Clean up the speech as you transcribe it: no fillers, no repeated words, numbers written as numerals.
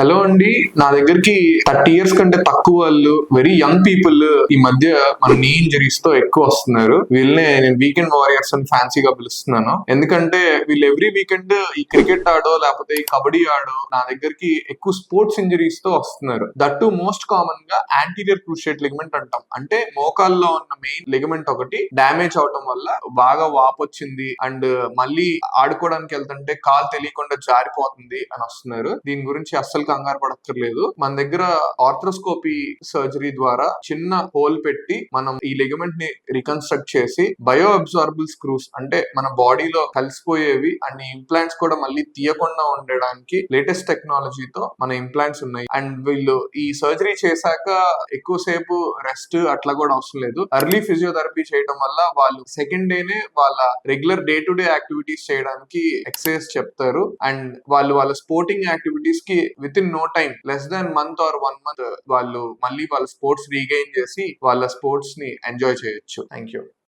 Hello అండి, నా దగ్గరికి 30 years కంటే తక్కువ వాళ్ళు, వెరీ యంగ్ పీపుల్ ఈ మధ్య మన నీ ఇంజరీస్ తో ఎక్కువ వస్తున్నారు. వీళ్ళనే నేను వీకెండ్ వారియర్స్ అని ఫ్యాన్సీగా పిలుస్తున్నాను. ఎందుకంటే వీళ్ళు ఎవ్రీ వీకెండ్ ఈ క్రికెట్ ఆడో లేకపోతే ఈ కబడ్డీ ఆడో నా దగ్గరికి ఎక్కువ స్పోర్ట్స్ ఇంజరీస్ తో వస్తున్నారు. దట్ మోస్ట్ కామన్ గా యాంటీరియర్ క్రూషియేట్ లిగమెంట్ అంటాం. అంటే మోకాల్లో ఉన్న మెయిన్ లిగమెంట్ ఒకటి డ్యామేజ్ అవటం వల్ల బాగా వాపొచ్చింది అండ్ మళ్ళీ ఆడుకోవడానికి వెళ్తుంటే కాలు తెలియకుండా జారిపోతుంది అని వస్తున్నారు. దీని గురించి అస్సలు కంగారు పడక్కర్లేదు. మన దగ్గర ఆర్థ్రోస్కోపీ సర్జరీ ద్వారా చిన్న హోల్ పెట్టి మనం ఈ లిగమెంట్ ని రికన్స్ట్రక్ట్ చేసి బయో అబ్జార్బుల్ స్క్రూస్ అంటే మన బాడీలో కలిసిపోయేవి అండ్ ఇంప్లాంట్స్ కూడా మళ్ళీ తీయకుండా ఉండడానికి లేటెస్ట్ టెక్నాలజీతో మన ఇంప్లాంట్స్ ఉన్నాయి. అండ్ వీళ్ళు ఈ సర్జరీ చేశాక ఎక్కువసేపు రెస్ట్ అట్లా కూడా అవసరం లేదు. ఎర్లీ ఫిజియోథెరపీ చేయడం వల్ల వాళ్ళు సెకండ్ డేనే వాళ్ళ regular day to day activities చేయడానికి ఎక్సర్సైజ్ చెప్తారు. అండ్ వాళ్ళ స్పోర్టింగ్ యాక్టివిటీస్ కి within no time less than month or 1 month వాళ్ళు మళ్ళీ వాళ్ళ స్పోర్ట్స్ రీగెయిన్ చేసి వాళ్ళ స్పోర్ట్స్ ని ఎంజాయ్ చేయొచ్చు. Thank you.